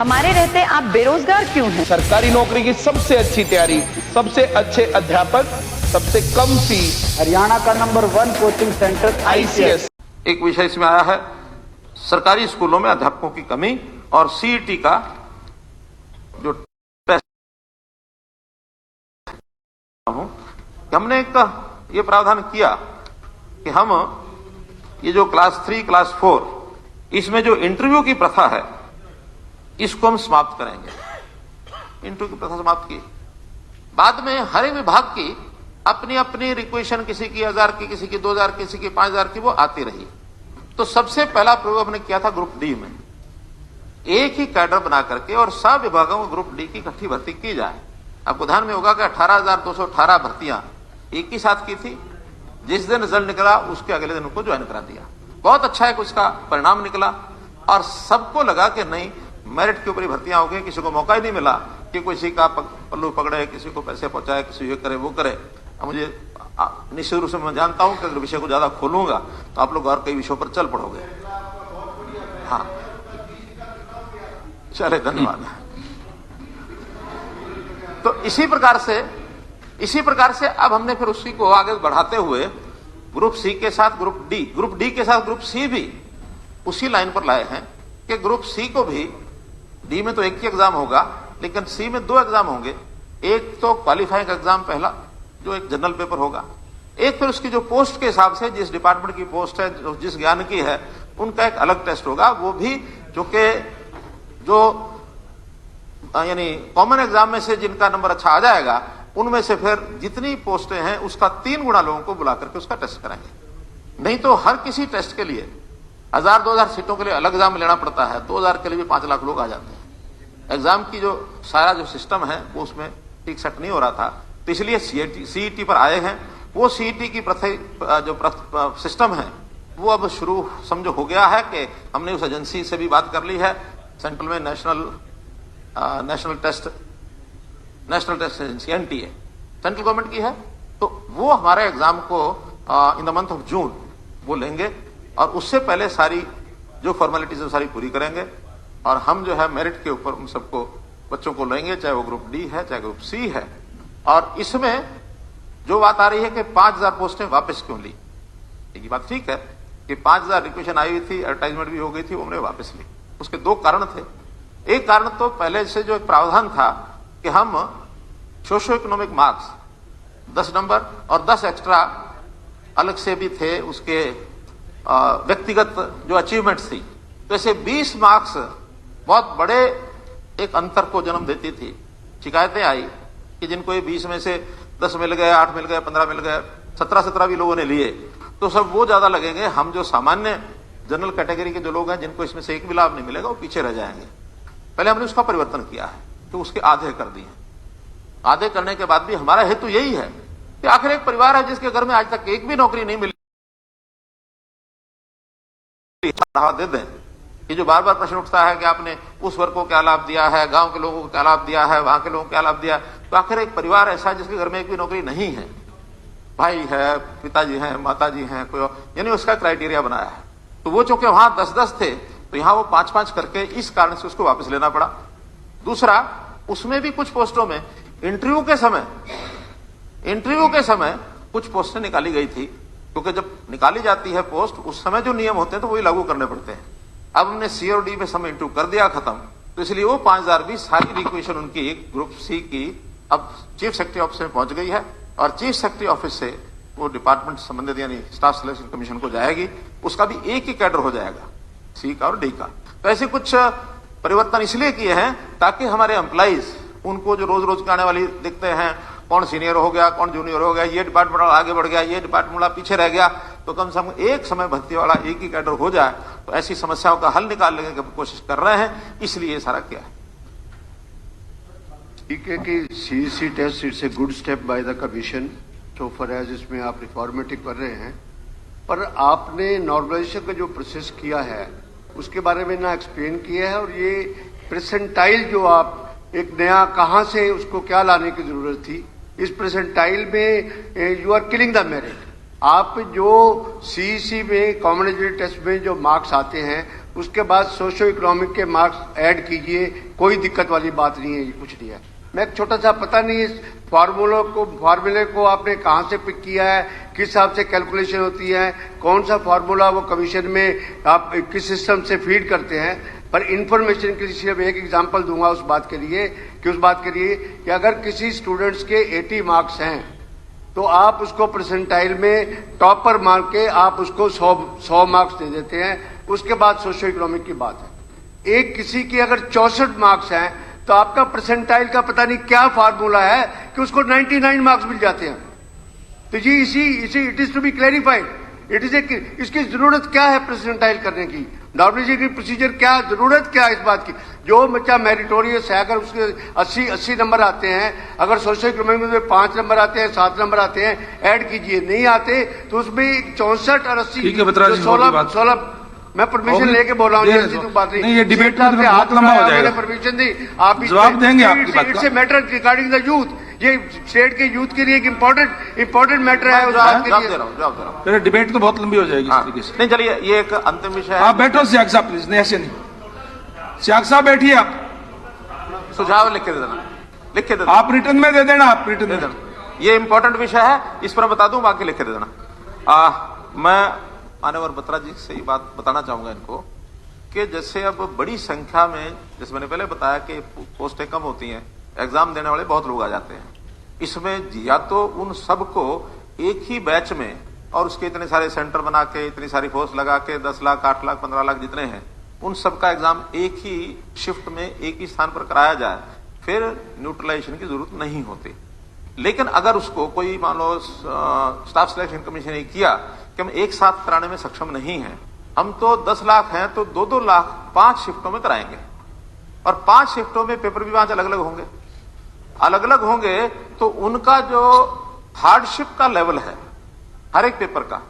हमारे रहते आप बेरोजगार क्यों हैं? सरकारी नौकरी की सबसे अच्छी तैयारी, सबसे अच्छे अध्यापक, सबसे कम फीस, हरियाणा का नंबर 1 कोचिंग सेंटर ICS। एक विषय इसमें आया है सरकारी स्कूलों में अध्यापकों की कमी और CET का जो टेस्ट हूं, हमने एक ये प्रावधान किया कि हम ये जो क्लास 3, क्लास 4 इसमें जो इंटरव्यू की प्रथा है इसको हम समाप्त करेंगे। इंटरव्यू की प्रथा समाप्त की। बाद में हर एक विभाग की अपनी अपनी रिक्वेशन, किसी की 1000 की, किसी की 2000, किसी की 5000 की, वो आती रही। तो सबसे पहला प्रयोग हमने किया था ग्रुप डी में, एक ही कैडर बना करके और सब विभागों को ग्रुप डी की इकट्ठी भर्ती की जाए। आपको ध्यान में होगा कि 18,218 भर्तियां एक ही साथ की थी। जिस दिन रिजल्ट निकला उसके अगले दिन उनको ज्वाइन करा दिया। बहुत अच्छा है कि उसका परिणाम निकला और सबको लगा कि नहीं, मेरिट के ऊपर ही भर्तियां हो गई। किसी को मौका ही नहीं मिला कि किसी का पल्लू पकड़े, किसी को पैसे पहुंचाए, किसी ये करे वो करे। मुझे निश्चित रूप से मैं जानता हूं कि अगर विषय को ज्यादा खोलूंगा तो आप लोग और कई विषयों पर चल पड़ोगे। हाँ, चले, धन्यवाद। तो इसी प्रकार से अब हमने फिर उसी को आगे बढ़ाते हुए ग्रुप सी के साथ ग्रुप डी के साथ ग्रुप सी भी उसी लाइन पर लाए हैं कि ग्रुप सी को भी, डी में तो एक ही एग्जाम होगा लेकिन सी में 2 एग्जाम होंगे। एक तो क्वालिफाइंग एग्जाम पहला, जो एक जनरल पेपर होगा, एक फिर उसकी जो पोस्ट के हिसाब से जिस डिपार्टमेंट की पोस्ट है, जिस ज्ञान की है, उनका एक अलग टेस्ट होगा। वो भी जो यानी कॉमन एग्जाम में से जिनका नंबर अच्छा आ जाएगा उनमें से फिर जितनी पोस्टें हैं उसका 3 गुना लोगों को बुला करके उसका टेस्ट कराएंगे। नहीं तो हर किसी टेस्ट के लिए 1000-2000 सीटों के लिए अलग एग्जाम लेना पड़ता है। 2000 के लिए भी 5 लाख लोग आ जाते हैं। एग्जाम की जो सारा जो सिस्टम है वो उसमें ठीक सेट नहीं हो रहा था, तो इसलिए CET पर आए हैं। वो CET की जो सिस्टम है वो अब शुरू समझो हो गया है कि हमने उस एजेंसी से भी बात कर ली है, सेंट्रल में national test agency NTA central government की है। तो वो हमारे एग्जाम को in the month of June वो लेंगे और उससे पहले सारी जो फॉर्मेलिटीज है सारी पूरी करेंगे और हम जो है मेरिट के ऊपर उन सबको बच्चों को लेंगे, चाहे वो ग्रुप डी है चाहे ग्रुप सी है। और इसमें जो बात आ रही है कि 5000 पोस्टें वापस क्यों ली, ये बात ठीक है कि 5000 रिक्वेशन आई हुई थी, एडवर्टाइजमेंट भी हो गई थी, वो हमने वापस ली। उसके 2 कारण थे। एक कारण तो पहले से जो एक प्रावधान था कि हम सोशो इकोनॉमिक मार्क्स 10 नंबर और 10 एक्स्ट्रा अलग से भी थे, उसके व्यक्तिगत जो अचीवमेंट्स थी, तो ऐसे 20 मार्क्स बहुत बड़े एक अंतर को जन्म देती थी। शिकायतें आई कि जिनको ये 20 में से 10 मिल गए, 8 मिल गए, 15 मिल गए, 17 भी लोगों ने लिए, तो सब वो ज्यादा लगेंगे। हम जो सामान्य जनरल कैटेगरी के जो लोग हैं जिनको इसमें से एक भी लाभ नहीं मिलेगा वो पीछे रह जाएंगे। पहले हमने उसका परिवर्तन किया है तो उसके आधे कर दिए। आधे करने के बाद भी हमारा हेतु यही है कि आखिर एक परिवार है जिसके घर में आज तक एक भी नौकरी नहीं मिली, बढ़ावा दे दें। ये जो बार बार प्रश्न उठता है कि आपने उस वर्ग को क्या लाभ दिया है, गांव के लोगों को क्या लाभ दिया है, वहां के लोगों को क्या लाभ दिया, तो आखिर एक परिवार ऐसा है जिसके घर में एक भी नौकरी नहीं है, भाई है, पिताजी हैं, माताजी हैं, कोई, यानी उसका क्राइटेरिया बनाया है। तो वो चूंकि वहां 10-10 थे तो यहां वो 5-5 करके इस कारण से उसको वापस लेना पड़ा। दूसरा, उसमें भी कुछ पोस्टों में इंटरव्यू के समय कुछ पोस्टें निकाली गई थी, क्योंकि जब निकाली जाती है पोस्ट उस समय जो नियम होते हैं तो वही लागू करने पड़ते हैं। अब हमने C और D में समय इंटरव्यू कर दिया खत्म, तो इसलिए वो 5000 भी सारी रिक्वेशन उनकी ग्रुप सी की अब चीफ सेक्रेटरी ऑफिस में पहुंच गई है और चीफ सेक्रेटरी ऑफिस से वो डिपार्टमेंट संबंधित यानी स्टाफ सिलेक्शन कमीशन को जाएगी। उसका भी एक ही कैडर हो जाएगा, C का और D का। तो ऐसे कुछ परिवर्तन इसलिए किए हैं ताकि हमारे एम्प्लॉइज उनको जो रोज रोज के आने वाली दिखते हैं, कौन सीनियर हो गया, कौन जूनियर हो गया, ये डिपार्टमेंट वाला आगे बढ़ गया, ये डिपार्टमेंट वाला पीछे रह गया, तो कम से कम एक समय भर्ती वाला एक ही कैडर हो जाए। तो ऐसी समस्याओं का हल निकालने की कोशिश कर रहे हैं, इसलिए ये सारा किया है। ठीक है कि CEC test it's a good step by the commission so for as इसमें आप रिफॉर्मेटिव कर रहे हैं, पर आपने नॉर्मलाइजेशन का जो प्रोसेस किया है उसके बारे में ना एक्सप्लेन किया है। और ये प्रेसेंटाइल जो आप एक नया कहां से उसको क्या लाने की जरूरत थी, इस प्रेसेंटाइल में you are killing the merit. आप जो CEC में कॉमन एलिजिबिलिटी टेस्ट में जो मार्क्स आते हैं उसके बाद सोशो इकोनॉमिक के मार्क्स ऐड कीजिए, कोई दिक्कत वाली बात नहीं है, कुछ नहीं है। मैं एक छोटा सा, पता नहीं इस फार्मूले को आपने कहां से पिक किया है, किस हिसाब से कैलकुलेशन होती है, कौन सा फार्मूला वो कमीशन में आप किस सिस्टम से फीड करते हैं, पर इंफॉर्मेशन के लिए सिर्फ एक एग्जांपल दूंगा उस बात के लिए कि अगर किसी स्टूडेंट्स के 80 मार्क्स हैं तो आप उसको परसेंटाइल में टॉपर मान के आप उसको 100 मार्क्स दे देते हैं। उसके बाद सोशो इकोनॉमिक की बात है। एक किसी की अगर 64 मार्क्स हैं तो आपका परसेंटाइल का पता नहीं क्या फार्मूला है कि उसको 99 मार्क्स मिल जाते हैं। तो जी इसी it is to be clarified, इसकी जरूरत क्या है परसेंटाइल करने की, नॉर्मलाइजेशन की प्रोसीजर क्या, जरूरत क्या है इस बात की। जो बच्चा मेरिटोरियस है, अगर उसके 80 नंबर आते हैं, अगर सोशल इकोनॉमिक में 5 नंबर आते हैं, 7 नंबर आते हैं, ऐड कीजिए, नहीं आते तो उसमें 64 और 80 16 मैं परमिशन लेके बोल रहा हूँ, बात नहीं, ये डिबेट बहुत लंबा हो जाएगा। परमिशन दी, आप जवाब देंगे आपकी बात का। It's a matter regarding the youth, ये स्टेट के यूथ के लिए एक इम्पोर्टेंट मैटर है। जवाब दे रहा हूँ। फिर डिबेट तो बहुत लंबी हो जाएगी इस तरीके से। नहीं, चलिए ये एक अंतिम विषय है। आप बैठो सियाग साहब प्लीज, नहीं ऐसे नहीं। सियाग साहब बैठिए, आप सुझाव लिख के दे देना, आप रिटर्न में दे देना, आप रिटर्न में। ये इंपॉर्टेंट विषय है, इस पर बता दूं, बाकी लिख के दे देना। मैं माननीय बत्रा जी से ये बात बताना चाहूंगा इनको कि जैसे अब बड़ी संख्या में, जैसे मैंने पहले बताया कि पोस्टें कम होती हैं, एग्जाम देने वाले बहुत लोग आ जाते हैं। इसमें या तो उन सबको एक ही बैच में और उसके इतने सारे सेंटर बना के, इतनी सारी फोर्स लगा के 10 लाख, 8 लाख, 15 लाख जितने हैं, उन सबका एग्जाम एक ही शिफ्ट में एक ही स्थान पर कराया जाए, फिर न्यूट्रलाइजेशन की जरूरत नहीं होती। लेकिन अगर उसको कोई मान लो स्टाफ सिलेक्शन कमीशन ने किया कि हम एक साथ कराने में सक्षम नहीं हैं, हम तो 10 लाख हैं तो 2-2 लाख 5 शिफ्टों में कराएंगे, और 5 शिफ्टों में पेपर भी 5 अलग अलग होंगे, तो उनका जो हार्डशिप का लेवल है हर एक पेपर का,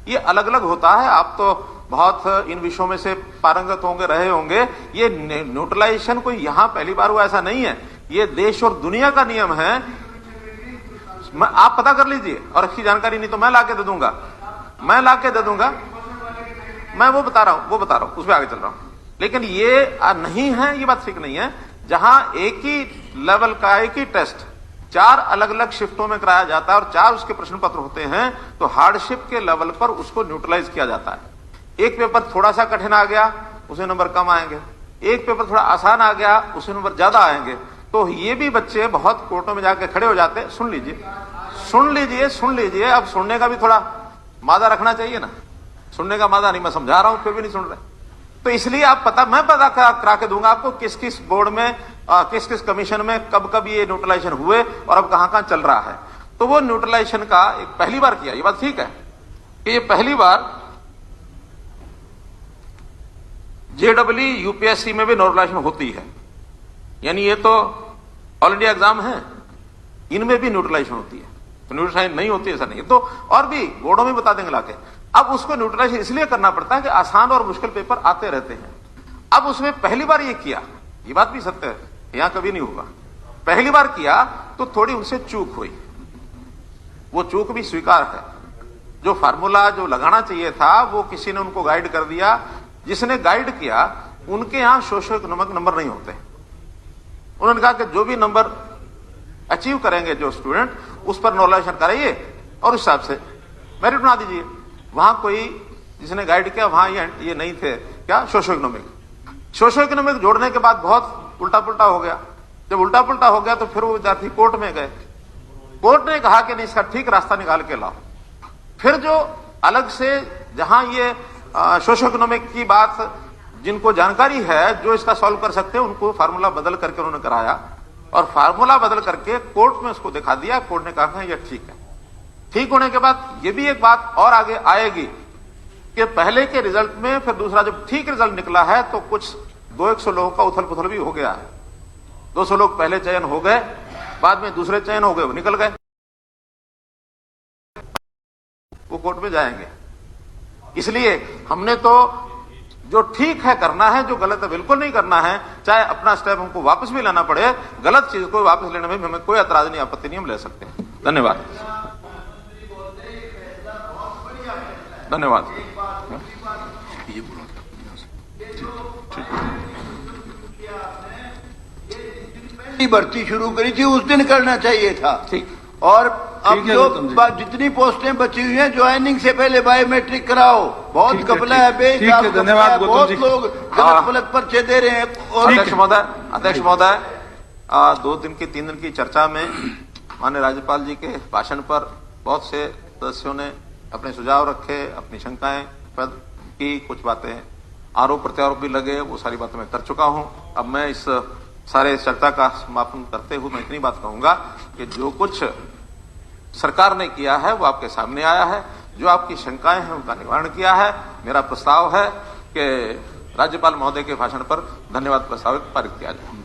ये अलग अलग होता है। आप तो बहुत इन विषयों में से पारंगत होंगे, रहे होंगे। ये न्यूट्रलाइजेशन कोई यहां पहली बार हुआ ऐसा नहीं है, ये देश और दुनिया का नियम है। आप पता कर लीजिए, और अच्छी जानकारी नहीं तो मैं लाके दे दूंगा, मैं वो बता रहा हूं, उसमें आगे चल रहा हूं। लेकिन ये नहीं है, ये बात ठीक नहीं है। जहां एक ही लेवल का एक ही टेस्ट 4 अलग अलग शिफ्टों में कराया जाता है और 4 उसके प्रश्न पत्र होते हैं, तो हार्डशिप के लेवल पर उसको न्यूट्रलाइज किया जाता है। एक पेपर थोड़ा सा कठिन आ गया, उसे नंबर कम आएंगे, एक पेपर थोड़ा आसान आ गया, उसे नंबर ज्यादा आएंगे। तो ये भी बच्चे बहुत कोर्टों में जाके खड़े हो जाते हैं। सुन लीजिए, अब सुनने का भी थोड़ा मादा रखना चाहिए ना, सुनने का मादा नहीं, मैं समझा रहा हूं फिर भी नहीं सुन रहे। तो इसलिए मैं पता करा के दूंगा आपको किस किस बोर्ड में, किस किस कमीशन में कब ये न्यूट्रलाइजेशन हुए और अब कहां चल रहा है। तो वो न्यूट्रलाइजेशन का एक पहली बार किया, ये बात ठीक है कि ये पहली बार जेडब्ल्यू यूपीएससी में भी न्यूट्रलाइजेशन होती है, यानी ये तो ऑल इंडिया एग्जाम है, इनमें भी न्यूट्रलाइजेशन होती है। तो न्यूट्रलाइजेशन नहीं होती ऐसा नहीं है, तो और भी बोर्डों में बता देंगे लाके। अब उसको न्यूट्रलाइजेशन इसलिए करना पड़ता है कि आसान और मुश्किल पेपर आते रहते हैं। अब उसमें पहली बार ये किया, ये बात भी सत्य है, यहां कभी नहीं होगा। पहली बार किया तो थोड़ी उनसे चूक हुई, वो चूक भी स्वीकार है। जो फार्मूला जो लगाना चाहिए था वो किसी ने उनको गाइड कर दिया, जिसने गाइड किया उनके यहां सोशो इकोनॉमिक नंबर नहीं होते। उन्होंने कहा कि जो भी नंबर अचीव करेंगे जो स्टूडेंट, उस पर नॉर्मलाइजेशन कराइए और उस हिसाब से मेरिट बना दीजिए। वहां कोई जिसने गाइड किया वहां ये नहीं थे क्या, सोशो इकोनॉमिक जोड़ने के बाद बहुत उल्टा पुल्टा हो गया। जब उल्टा पुल्टा हो गया तो फिर वो विद्यार्थी कोर्ट में गए, कोर्ट ने कहा कि नहीं, इसका ठीक रास्ता निकाल के लाओ। फिर जो अलग से जहां ये सोशो इकोनॉमिक की बात जिनको जानकारी है, जो इसका सॉल्व कर सकते हैं, उनको फार्मूला बदल करके उन्होंने कराया, और फार्मूला बदल करके कोर्ट में उसको दिखा दिया। कोर्ट ने कहा यह ठीक है। ठीक होने के बाद ये भी एक बात और आगे आएगी कि पहले के रिजल्ट में फिर दूसरा जब ठीक रिजल्ट निकला है तो कुछ 200 लोगों का उथल पुथल भी हो गया है। 200 लोग पहले चयन हो गए, बाद में दूसरे चयन हो गए, वो निकल गए, वो कोर्ट में जाएंगे। इसलिए हमने तो जो ठीक है करना है, जो गलत है बिल्कुल नहीं करना है। चाहे अपना स्टेप हमको वापस भी लेना पड़े, गलत चीज को वापस लेने में हमें कोई एतराज नहीं, आपत्ति नहीं, हम ले सकते हैं। धन्यवाद। भर्ती शुरू करी थी उस दिन करना चाहिए था। ठीक। और अब ठीक है, जो गौतम जी। जितनी पोस्टें बची हुई हैं ज्वाइनिंग से पहले बायोमेट्रिक कराओ। बहुत ठीक है, घपला है, ठीक बेहिसाब है, घपला धन्यवाद है, गौतम बहुत जी। लोग गलत गलत पर्चे दे रहे हैं। और अध्यक्ष महोदय 2 दिन की 3 दिन की चर्चा में माननीय राज्यपाल जी के भाषण पर बहुत से सदस्यों ने अपने सुझाव रखे, अपनी शंकाएं की, कुछ बातें आरोप प्रत्यारोप भी लगे, वो सारी बातें मैं कर चुका हूं। अब मैं इस सारे चर्चा का समापन करते हुए मैं इतनी बात कहूंगा कि जो कुछ सरकार ने किया है वो आपके सामने आया है। जो आपकी शंकाएं हैं उनका निवारण किया है। मेरा प्रस्ताव है कि राज्यपाल महोदय के भाषण पर धन्यवाद प्रस्ताव पारित किया जाए।